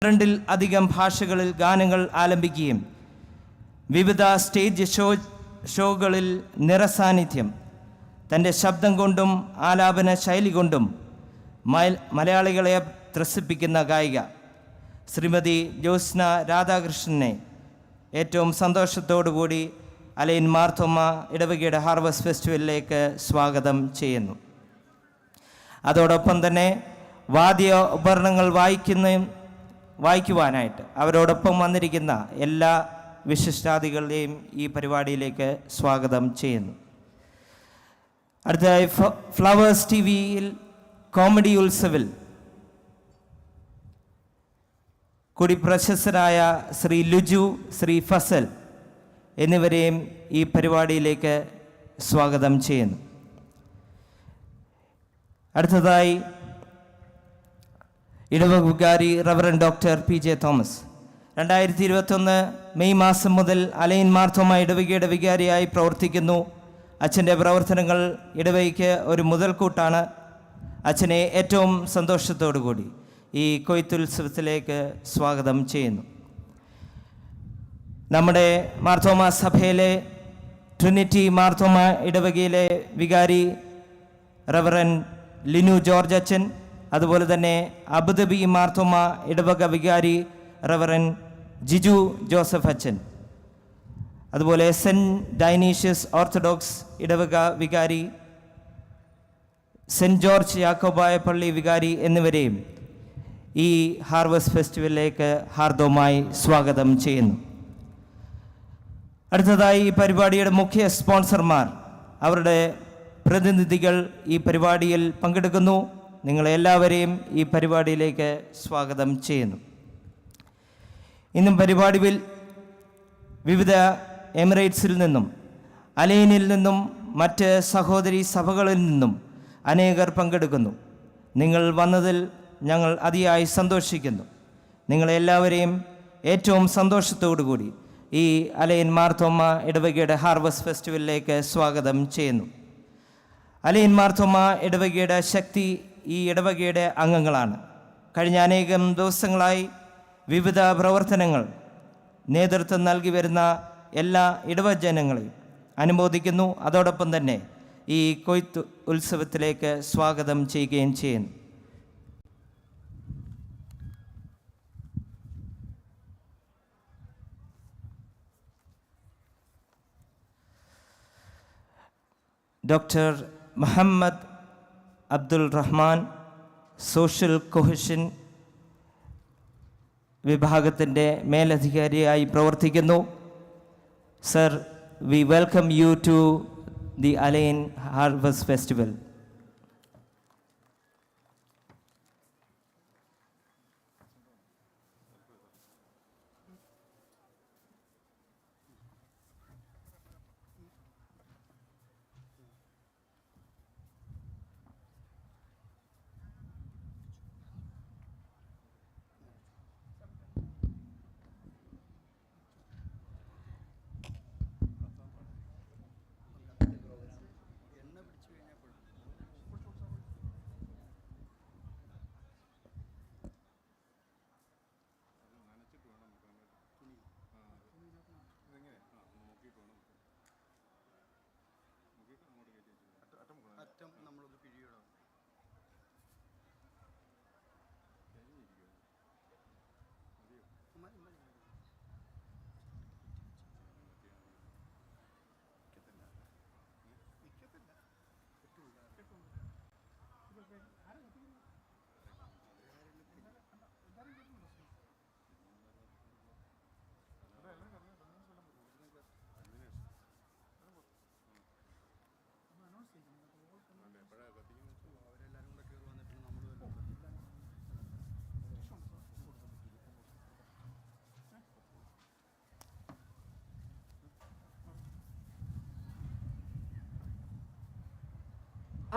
2ൽ അധികം ഭാഷകളിൽ ഗാനങ്ങൾ ആലപിക്കുകയും വിവിധ സ്റ്റേജ് ഷോകളിൽ നിറസാന്നിധ്യം തൻ്റെ ശബ്ദം കൊണ്ടും ആലാപന ശൈലി കൊണ്ടും മലയാളികളെ ത്രസിപ്പിക്കുന്ന ഗായിക ശ്രീമതി ജ്യോത്സ്ന രാധാകൃഷ്ണനെ ഏറ്റവും സന്തോഷത്തോടുകൂടി അലൈൻ മാർത്തോമ ഇടവകയുടെ ഹാർവസ്റ്റ് ഫെസ്റ്റിവലിലേക്ക് സ്വാഗതം ചെയ്യുന്നു. അതോടൊപ്പം തന്നെ വാദ്യ ഉപകരണങ്ങൾ വായിക്കുവാനായിട്ട് അവരോടൊപ്പം വന്നിരിക്കുന്ന എല്ലാ വിശിഷ്ടാതികളെയും ഈ പരിപാടിയിലേക്ക് സ്വാഗതം ചെയ്യുന്നു. അടുത്തതായി ഫ്ലവേഴ്സ് ടിവിയിൽ കോമഡി ഉത്സവിൽ കൂടി പ്രശസ്തരായ ശ്രീ ലുജു, ശ്രീ ഫസൽ എന്നിവരെയും ഈ പരിപാടിയിലേക്ക് സ്വാഗതം ചെയ്യുന്നു. അടുത്തതായി ഇടവക വികാരി reverend doctor PJ Thomas 2021 May മാസം മുതൽ അലൈൻ മാർത്തോമ ഇടവകയുടെ വികാരിയായി പ്രവർത്തിക്കുന്നു. അച്ഛൻ്റെ പ്രവർത്തനങ്ങൾ ഇടവകയ്ക്ക് ഒരു മുതൽക്കൂട്ടാണ്. അച്ഛനെ ഏറ്റവും സന്തോഷത്തോടു കൂടി ഈ കൊയ്ത്തുത്സവത്തിലേക്ക് സ്വാഗതം ചെയ്യുന്നു. നമ്മുടെ മാർത്തോമ സഭയിലെ ട്രിനിറ്റി മാർത്തോമ ഇടവകയിലെ വികാരി റവറൻഡ് ലിനു ജോർജ് അച്ഛൻ, അതുപോലെ തന്നെ അബുദാബി മാർത്തോമ ഇടവക വികാരി റവറൻഡ് ജിജു ജോസഫ് അച്ഛൻ, അതുപോലെ സെൻറ്റ് ഡൈനീഷ്യസ് ഓർത്തഡോക്സ് ഇടവക വികാരി, സെൻറ്റ് ജോർജ് യാക്കോബായ പള്ളി വികാരി എന്നിവരെയും ഈ ഹാർവസ്റ്റ് ഫെസ്റ്റിവലിലേക്ക് ഹാർദവമായി സ്വാഗതം ചെയ്യുന്നു. അടുത്തതായി ഈ പരിപാടിയുടെ മുഖ്യ സ്പോൺസർമാർ, അവരുടെ പ്രതിനിധികൾ ഈ പരിപാടിയിൽ പങ്കെടുക്കുന്നു. നിങ്ങളെല്ലാവരെയും ഈ പരിപാടിയിലേക്ക് സ്വാഗതം ചെയ്യുന്നു. ഇന്നും പരിപാടിയിൽ വിവിധ എമിറേറ്റ്സിൽ നിന്നും അലൈനിൽ നിന്നും മറ്റ് സഹോദരി സഭകളിൽ നിന്നും അനേകർ പങ്കെടുക്കുന്നു. നിങ്ങൾ വന്നതിൽ ഞങ്ങൾ അതിയായി സന്തോഷിക്കുന്നു. നിങ്ങളെല്ലാവരെയും ഏറ്റവും സന്തോഷത്തോടു കൂടി ഈ അലൈൻ മാർത്തോമ ഇടവകയുടെ ഹാർവസ്റ്റ് ഫെസ്റ്റിവലിലേക്ക് സ്വാഗതം ചെയ്യുന്നു. അലൈൻ മാർത്തോമ ഇടവകയുടെ ശക്തി ഈ ഇടവകയുടെ അംഗങ്ങളാണ്. കഴിഞ്ഞ അനേകം ദിവസങ്ങളായി വിവിധ പ്രവർത്തനങ്ങൾ നേതൃത്വം നൽകി വരുന്ന എല്ലാ ഇടവജനങ്ങളെയും അനുമോദിക്കുന്നു. അതോടൊപ്പം തന്നെ ഈ കൊയ്ത്ത് ഉത്സവത്തിലേക്ക് സ്വാഗതം ചെയ്യുകയും ചെയ്യുന്നു. Doctor Muhammad Abdul Rahman social cohesion വിഭാഗത്തിൻ്റെ മേലധികാരിയായി പ്രവർത്തിക്കുന്നു. Sir, we welcome you to the Al Ain harvest festival.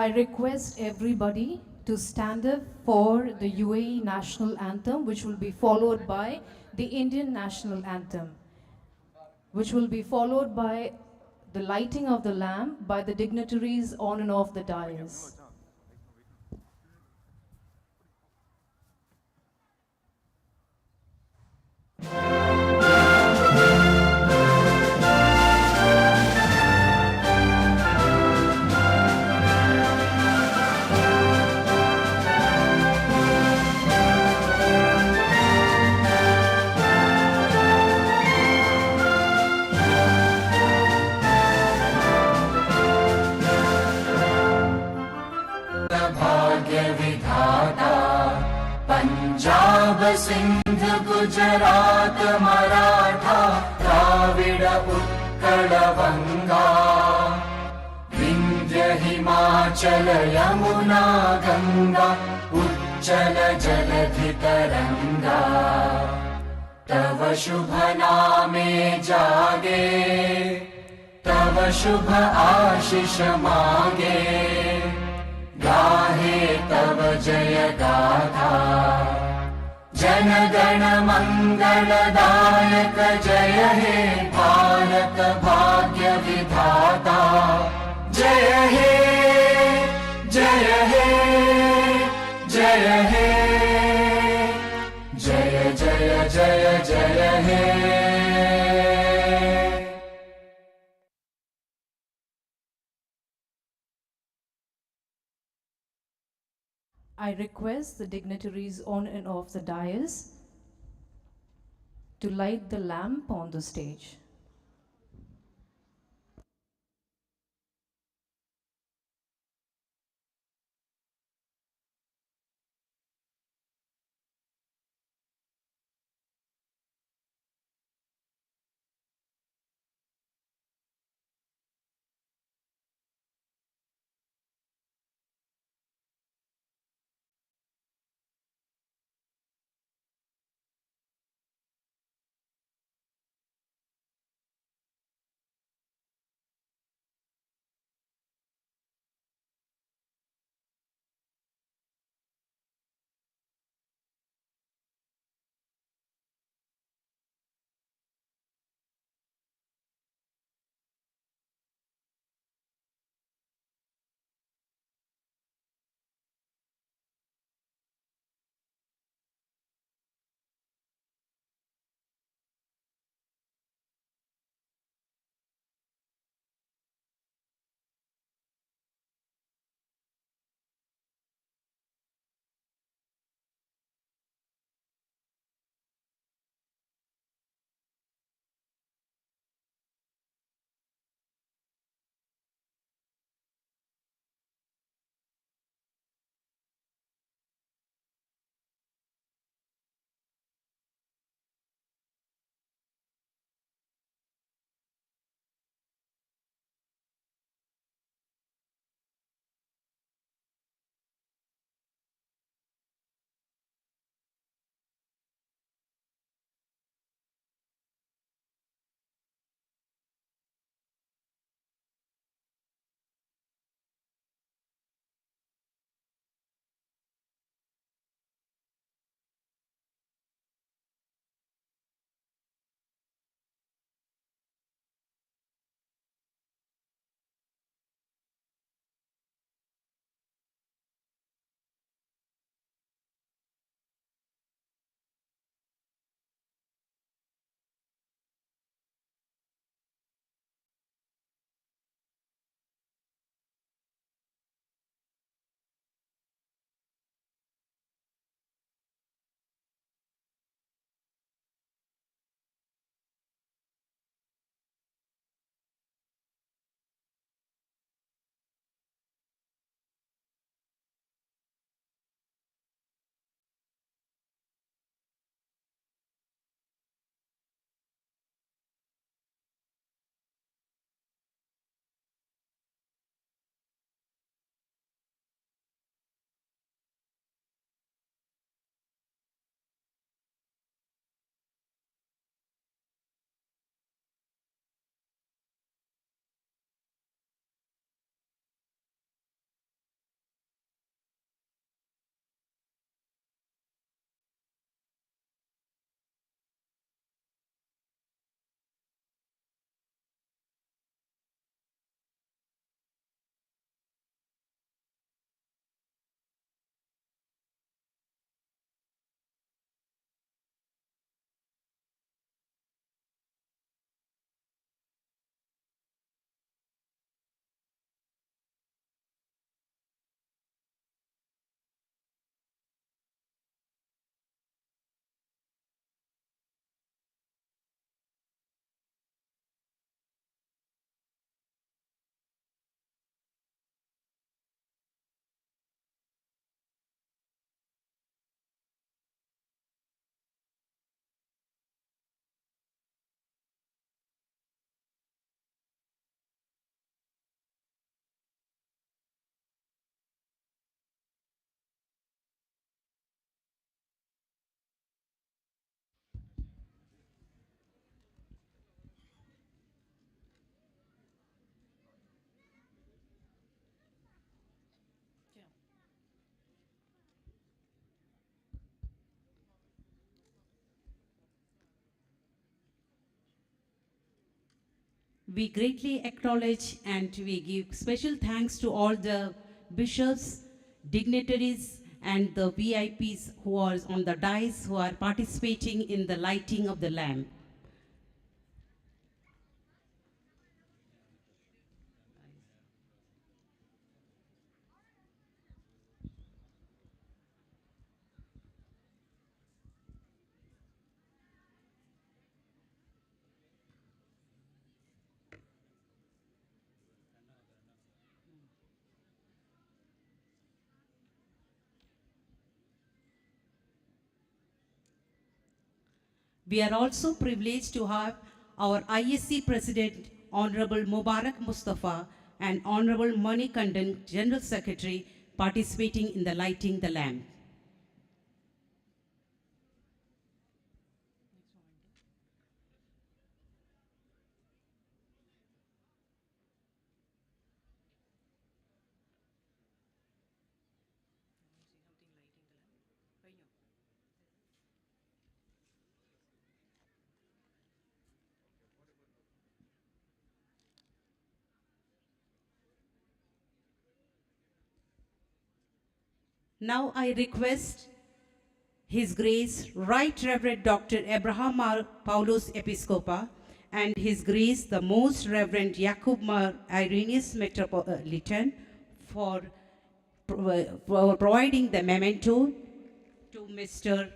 I request everybody to stand up for the UAE national anthem, which will be followed by the Indian national anthem, which will be followed by the lighting of the lamp by the dignitaries on and off the dais. Sindh Gujarat Maratha Dravida Utkal Banga Vindhya Himachal Yamuna Ganga उच्चल जलधि तरंगा तव शुभ नामे जागे तव शुभ आशीष मागे गाहे तव जय गाथा जन गण मंगलदायक जय हे भारत भाग्य विधाता जय हे जय हे जय हे जय जय जय जय हे। I request the dignitaries on and off the dais to light the lamp on the stage. We greatly acknowledge and we give special thanks to all the bishops, dignitaries, and the VIPs who are on the dais who are participating in the lighting of the lamp. We are also privileged to have our ISC President, Honorable Mubarak Mustafa, and Honorable Mani Kandan, General Secretary, participating in the lighting the lamp. Now I request His Grace Right Reverend Dr. Abraham Mar Paulus Episcopa and His Grace the Most Reverend Jakub Mar Irenaeus Metropolitan for providing the memento to Mr.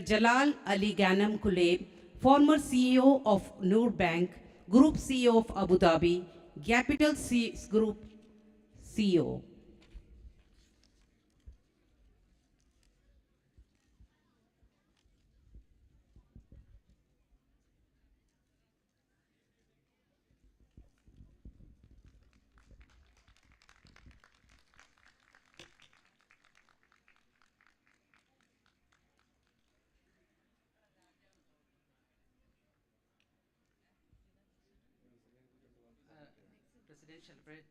Jalal Ali Ghanem Kuleb, former CEO of Noor Bank, Group CEO of Abu Dhabi, Capital Group CEO.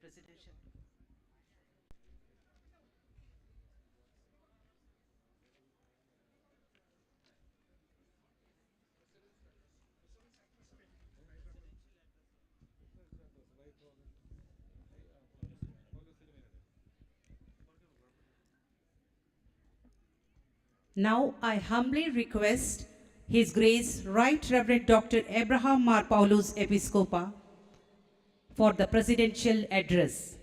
Presidential. Now I humbly request His Grace Right Reverend Dr. Abraham Mar Paulus Episcopa for the presidential address.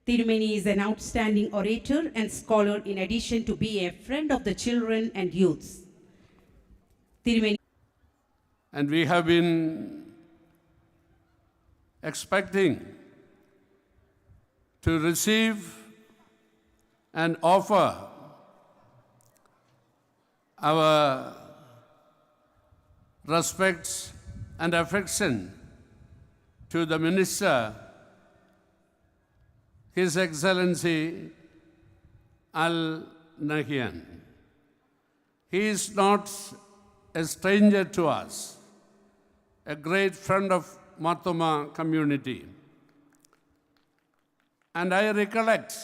Thirumeni is an outstanding orator and scholar in addition to be a friend of the children and youths. Thirumeni. And we have been expecting to receive and offer our respects and affection to the Minister, His Excellency Al Nahyan. He is not a stranger to us, a great friend of Thoma community. And I recollect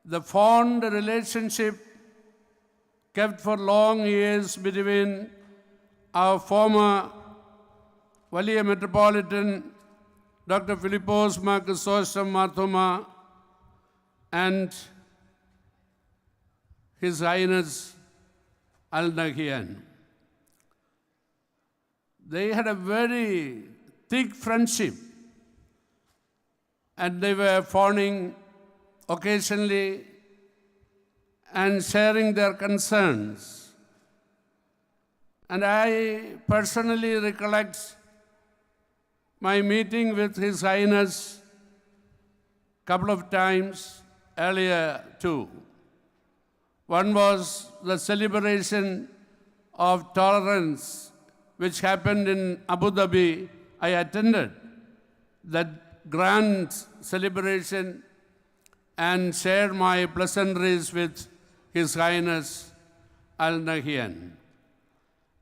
the fond relationship kept for long years between our former Waliya Metropolitan Dr. Philippos Marcusosam Thoma and His Highness Al Nahyan. They had a very thick friendship and they were phoning occasionally and sharing their concerns. And I personally recollect my meeting with His Highness a couple of times earlier too. One was the celebration of tolerance which happened in Abu Dhabi. I attended that grand celebration and shared my pleasantries with His Highness Al Nahyan.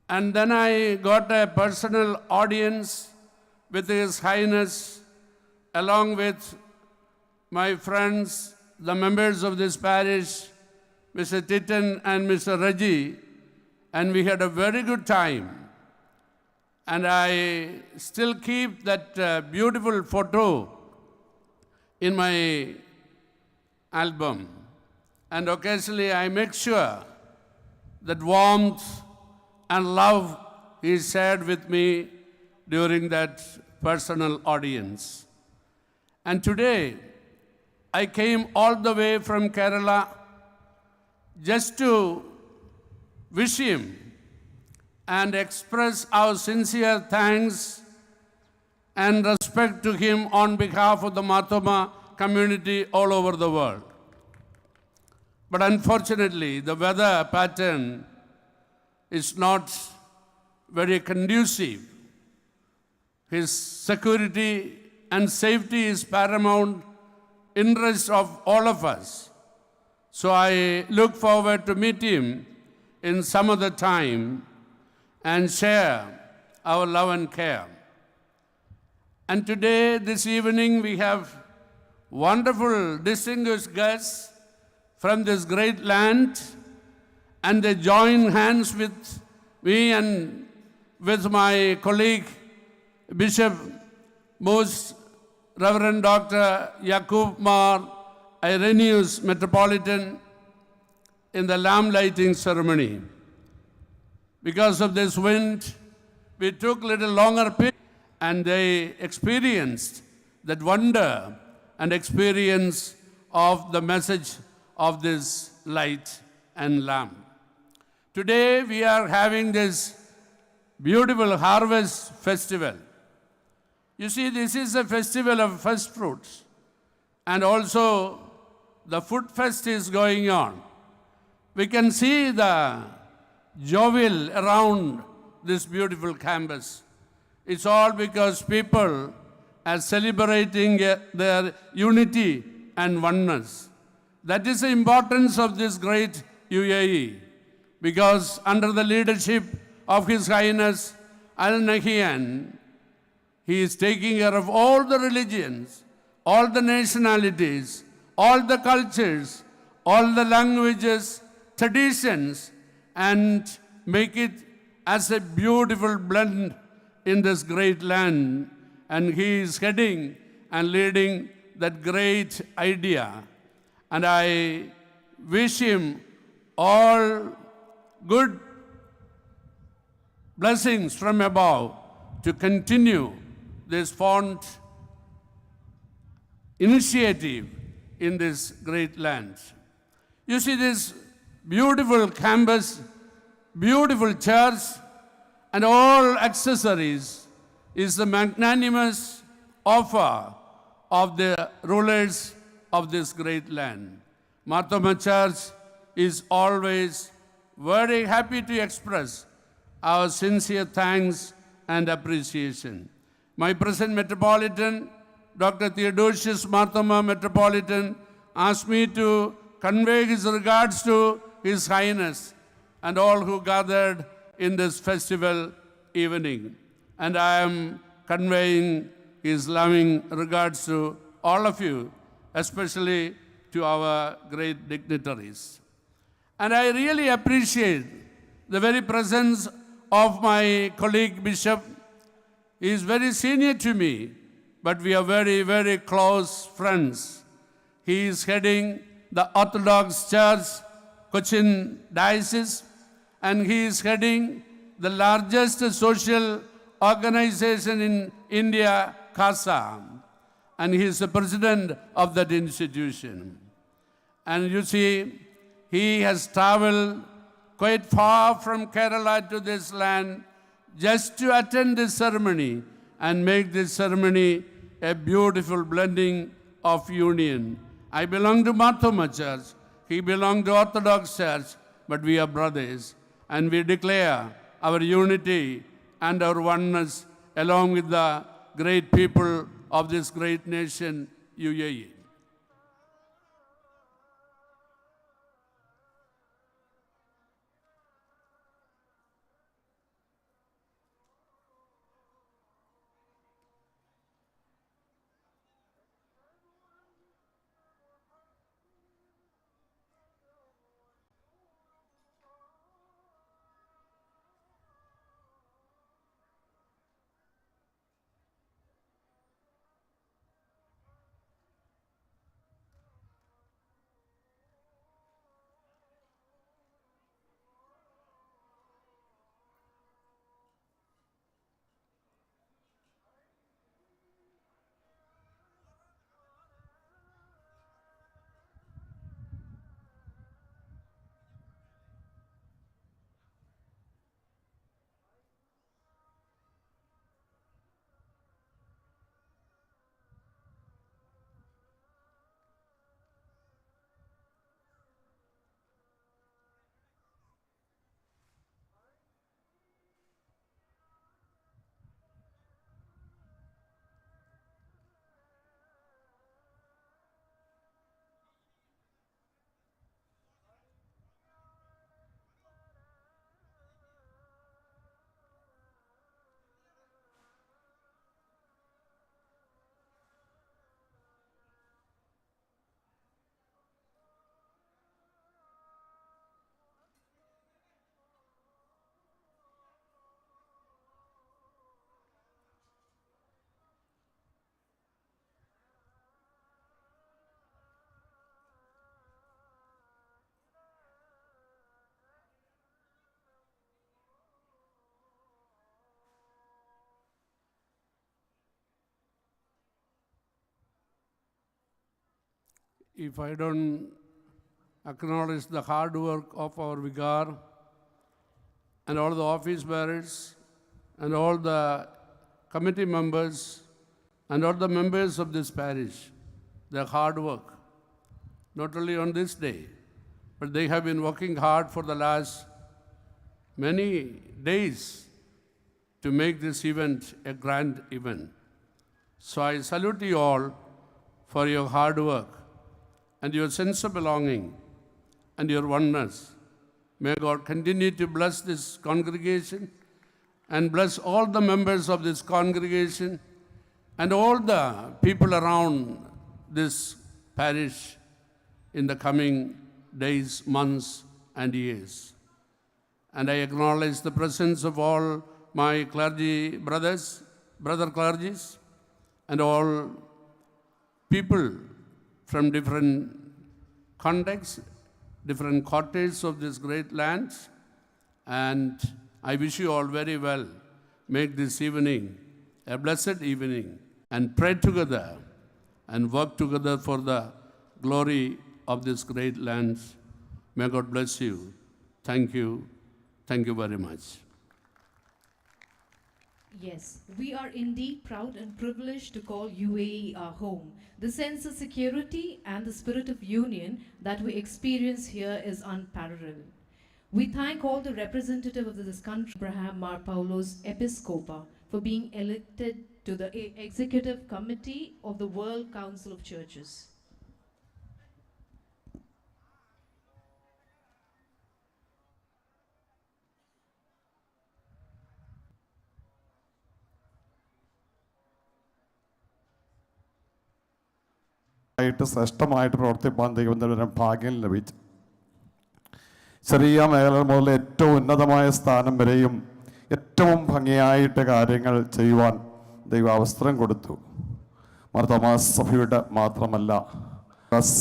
And then I got a personal audience with His Highness, along with my friends, the members of this parish, Mr. Titan and Mr. Reggie, and we had a very good time. And I still keep that beautiful photo in my album. And occasionally I make sure that warmth and love is shared with me during that personal audience. And today, I came all the way from Kerala just to wish him and express our sincere thanks and respect to him on behalf of the Thoma community all over the world. But unfortunately, the weather pattern is not very conducive. His security and safety is paramount interest of all of us. So I look forward to meet him in some other time and share our love and care. And today, this evening, we have wonderful, distinguished guests from this great land, and they join hands with me and with my colleague, Bishop Most Reverend Dr. Yakub Mar Irenaeus, Metropolitan, in the lamp lighting ceremony. Because of this wind, we took a little longer period, and they experienced that wonder and experience of the message of this light and lamp. Today, we are having this beautiful harvest festival. You see, this is a festival of first fruits, and also the food fest is going on. We can see the jovial around this beautiful campus. It's all because people are celebrating their unity and oneness. That is the importance of this great UAE, because under the leadership of His Highness Al Nahyan, he is taking care of all the religions, all the nationalities, all the cultures, all the languages, traditions, and make it as a beautiful blend in this great land. And he is heading and leading that great idea. And I wish him all good blessings from above to continue this fond initiative in this great land. You see this beautiful campus, beautiful church, and all accessories is the magnanimous offer of the rulers of this great land. Thoma Church is always very happy to express our sincere thanks and appreciation. My present Metropolitan, Dr. Theodosius Thoma Metropolitan, asked me to convey his regards to His Highness and all who gathered in this festival evening. And I am conveying his loving regards to all of you, especially to our great dignitaries. And I really appreciate the very presence of my colleague Bishop. He is very senior to me, but we are very, very close friends. He is heading the Orthodox Church, Cochin Diocese, and he is heading the largest social organization in India, CASA, and he is the president of that institution. And you see, he has traveled quite far from Kerala to this land just to attend this ceremony and make this ceremony a beautiful blending of union. I belong to Thoma Church, he belongs to Orthodox Church, but we are brothers, and we declare our unity and our oneness along with the great people of this great nation, UAE. if I don't acknowledge the hard work of our vicar and all the office bearers and all the committee members and all the members of this parish, their hard work, not only on this day, but they have been working hard for the last many days to make this event a grand event. So I salute you all for your hard work and your sense of belonging and your oneness. May God continue to bless this congregation and bless all the members of this congregation and all the people around this parish in the coming days, months, and years. And I acknowledge the presence of all my clergy brothers, brother clergies, and all people from different contexts, different quarters of this great land. And I wish you all very well. Make this evening a blessed evening and pray together and work together for the glory of this great land. May God bless you. Thank you. Thank you very much. Yes, we are indeed proud and privileged to call UAE our home. The sense of security and the spirit of union that we experience here is unparalleled. We thank all the representatives of this country, Abraham Mar Paulos Episcopa, for being elected to the Executive Committee of the World Council of Churches. ആയിട്ട് ശ്രേഷ്ഠമായിട്ട് പ്രവർത്തിപ്പാൻ ദൈവത്തിൻ്റെ ഭാഗ്യം ലഭിച്ചു. ചെറിയ മേഖല മുതൽ ഏറ്റവും ഉന്നതമായ സ്ഥാനം വരെയും ഏറ്റവും ഭംഗിയായിട്ട് കാര്യങ്ങൾ ചെയ്യുവാൻ ദൈവം അവസരം കൊടുത്തു. മാർത്തോമാ സഭയുടെ മാത്രമല്ല,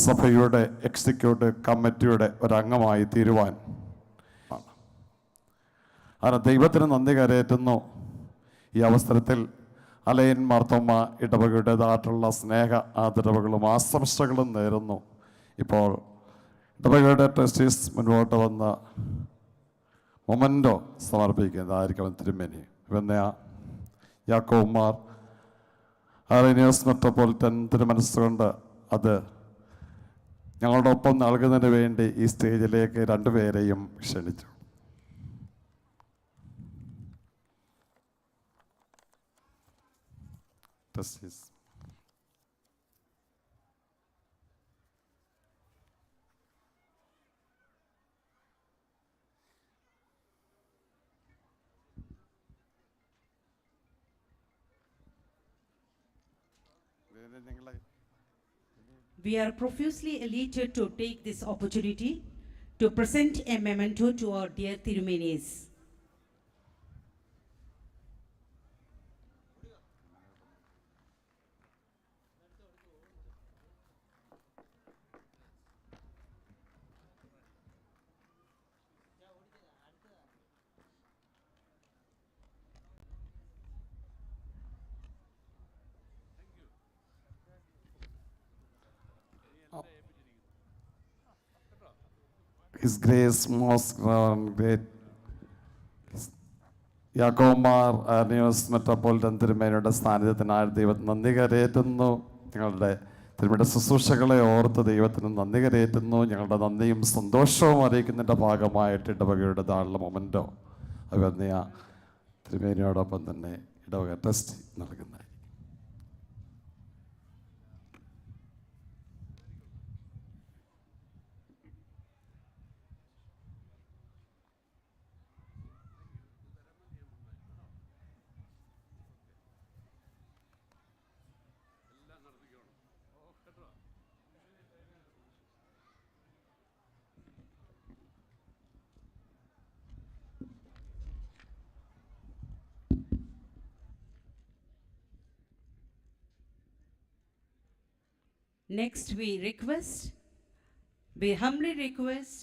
സഭയുടെ എക്സിക്യൂട്ടീവ് കമ്മിറ്റിയുടെ ഒരംഗമായി തീരുവാൻ അങ്ങനെ ദൈവത്തിന് നന്ദി കരയറ്റുന്നു. ഈ അവസരത്തിൽ അലയൻ മാർത്തോമ ഇടവകയുടേതായിട്ടുള്ള സ്നേഹ ആദരവുകളും ആശംസകളും നേരുന്നു. ഇപ്പോൾ ഇടവകയുടെ ട്രസ്റ്റീസ് മുൻപോട്ട് വന്ന് മൊമൻറ്റോ സമർപ്പിക്കുന്നതായിരിക്കും തിരുമേനി. പിന്നെ യാക്കോബുമാർ ആർമേനിയസ് മെട്രോപൊളിറ്റൻ തിരുമനസ്സുകൊണ്ട് അത് ഞങ്ങളുടെ ഒപ്പം നൽകുന്നതിന് വേണ്ടി ഈ സ്റ്റേജിലേക്ക് രണ്ടുപേരെയും ക്ഷണിച്ചു. Trustees. We are profusely elated to take this opportunity to present a memento to our dear Thirumenis. His Grace most great യാക്കോബുമാർ ആർമേനിയസ് മെട്രോപൊളിറ്റൻ തിരുമേനിയുടെ സാന്നിധ്യത്തിനായി ദൈവത്തിന് നന്ദി കരയേറ്റുന്നു. ഞങ്ങളുടെ തിരുമേനിയുടെ ശുശ്രൂഷകളെ ഓർത്ത് ദൈവത്തിന് നന്ദി കരയേറ്റുന്നു. ഞങ്ങളുടെ നന്ദിയും സന്തോഷവും അറിയിക്കുന്നതിൻ്റെ ഭാഗമായിട്ട് ഇടവകയുടെ താഴെ മൊമൻറ്റോ അവന്യ തിരുമേനിയോടൊപ്പം തന്നെ ഇടവക ട്രസ്റ്റ് നൽകുന്നത്. Next, we humbly request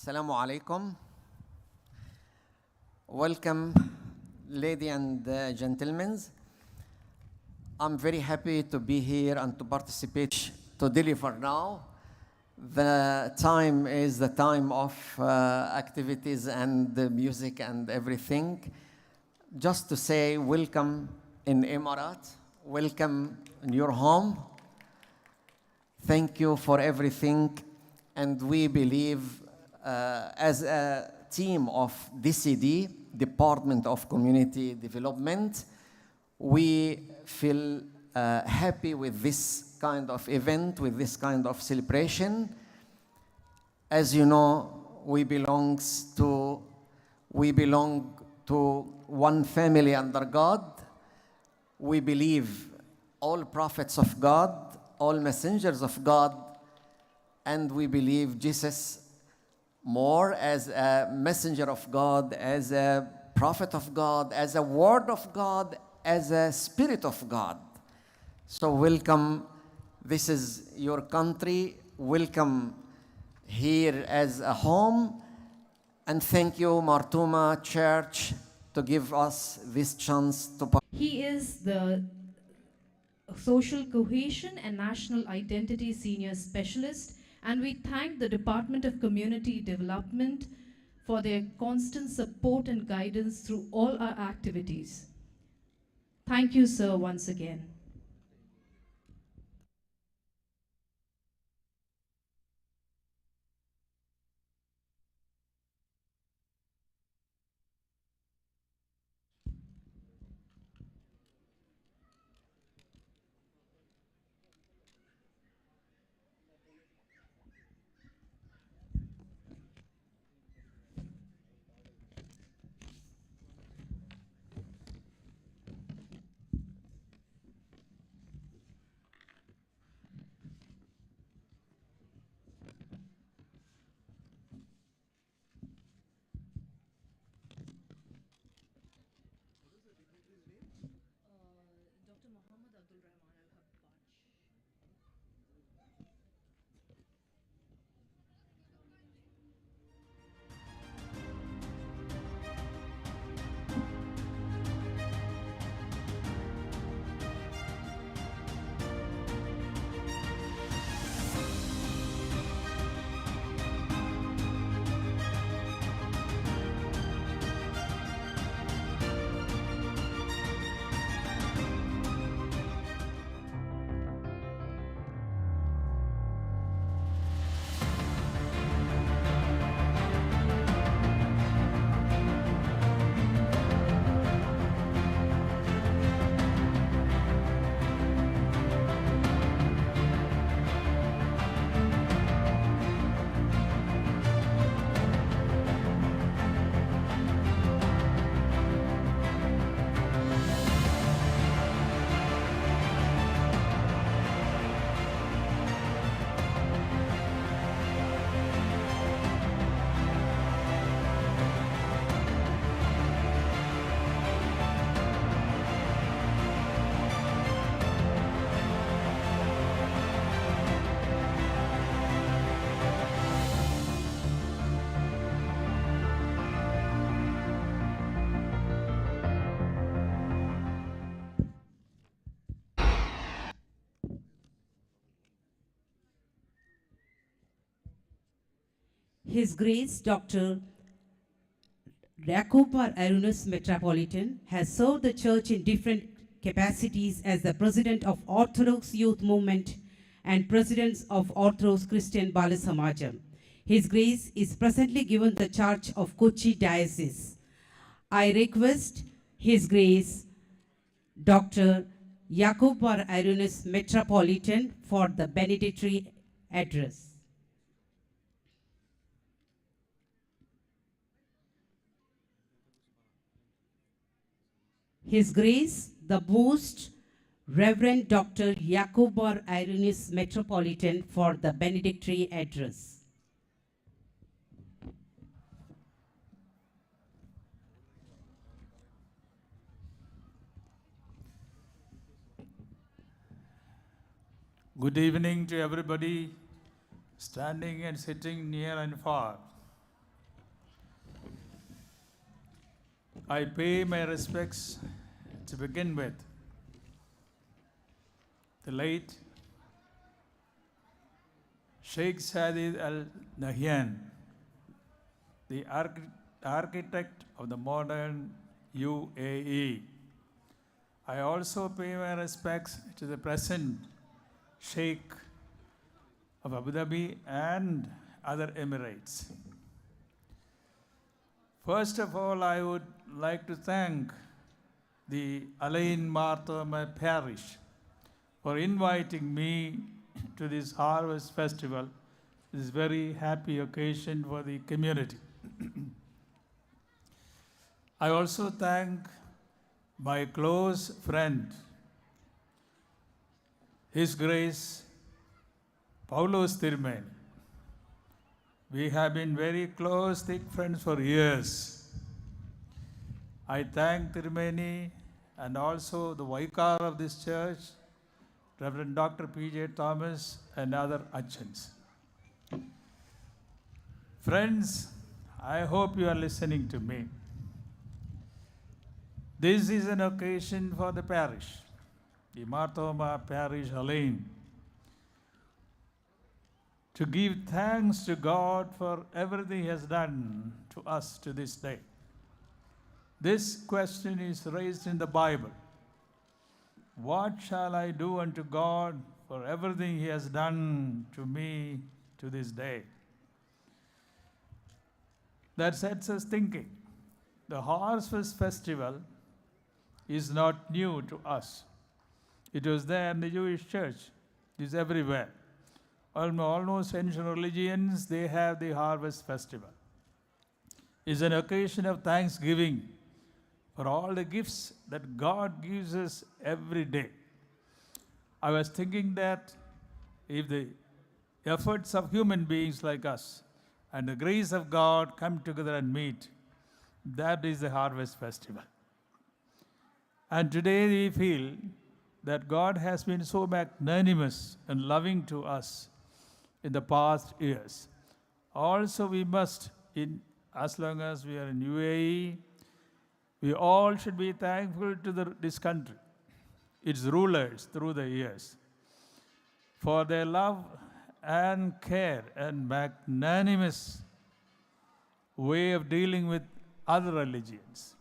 Assalamu alaikum. Welcome, ladies and gentlemen. I'm very happy to be here and to participate, to deliver now. The time is the time of activities and the music and everything. Just to say welcome in Emirates, welcome in your home. Thank you for everything. And we believe as a team of DCD, Department of Community Development, we feel happy with this kind of event, with this kind of celebration. As you know, we belong to one family under God. We believe all prophets of God, all messengers of God, and we believe Jesus more as a messenger of God, as a prophet of God, as a word of God, as a spirit of God. So welcome. This is your country. Welcome here as a home. And thank you, Thoma Church, to give us this chance to participate. He is the Social Cohesion and National Identity Senior Specialist, and we thank the Department of Community Development for their constant support and guidance through all our activities. Thank you, sir, once again. His Grace Dr. Yacob Arunus Metropolitan has served the Church in different capacities as the President of Orthodox Youth Movement and President of Orthodox Christian Bala Samajam. His Grace is presently given the charge of Kochi Diocese. I request His Grace Dr. Yacob Arunus Metropolitan for the benedictory address. His Grace, the Most Reverend Dr. Yacob Arunus Metropolitan for the benedictory address. Good evening to everybody standing and sitting near and far. I pay my respects to begin with the late Sheikh Sadid Al Nahyan, the architect of the modern UAE. I also pay my respects to the present Sheikh of Abu Dhabi and other Emirates. First of all, I would like to thank the Alain Mar Thoma Parish for inviting me to this harvest festival, this very happy occasion for the community. I also thank my close friend, His Grace Paulos Thirumeni. We have been very close, thick friends for years. I thank Thirumeni and also the vicar of this church, Reverend Dr. P.J. Thomas and other Achans. Friends, I hope you are listening to me. This is an occasion for the parish, the Mar Thoma Parish Alain, to give thanks to God for everything He has done to us to this day. This question is raised in the Bible. What shall I do unto God for everything He has done to me to this day? That sets us thinking. The Harvest Festival is not new to us. It was there in the Jewish church. It is everywhere. Almost ancient religions, they have the Harvest Festival. It's an occasion of thanksgiving for all the gifts that God gives us every day. I was thinking that if the efforts of human beings like us and the grace of God come together and meet, that is the Harvest Festival. And today we feel that God has been so magnanimous and loving to us in the past years. Also, we must, as long as we are in UAE, we all should be thankful to this country, its rulers through the years, for their love and care and magnanimous way of dealing with other religions.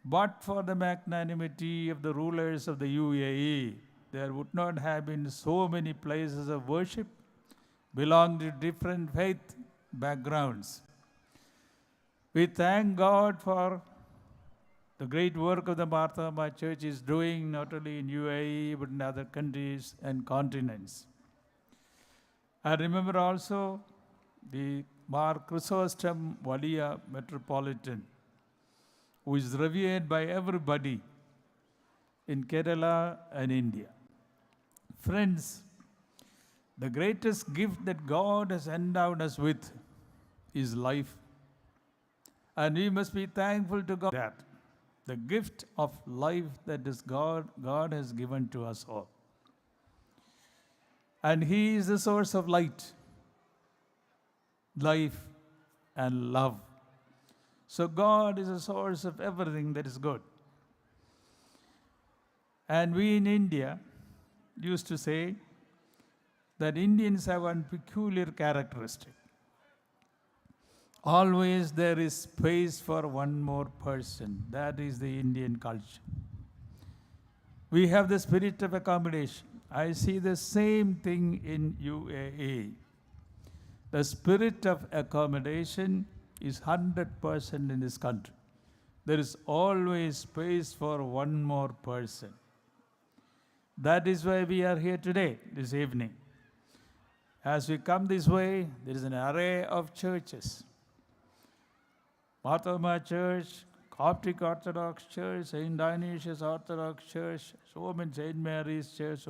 But for the magnanimity of the rulers of the UAE, there would not have been so many places of worship belonging to different faith backgrounds. We thank God for the great work of the Mar Thoma Church is doing not only in UAE but in other countries and continents. I remember also the Mar Chrysostom Valia Metropolitan, who is revered by everybody in Kerala and India. Friends, the greatest gift that God has endowed us with is life. And we must be thankful to God that the gift of life that is God has given to us all. And He is the source of light, life, and love. So God is the source of everything that is good. And we in India used to say that Indians have one peculiar characteristic. Always there is space for one more person. That is the Indian culture. We have the spirit of accommodation. I see the same thing in UAE. The spirit of accommodation is 100% in this country. There is always space for one more person. That is why we are here today, this evening. As we come this way, there is an array of churches. Mar Thoma Church, Coptic Orthodox Church, St. Dionysius Orthodox Church, so many St. Mary's Church,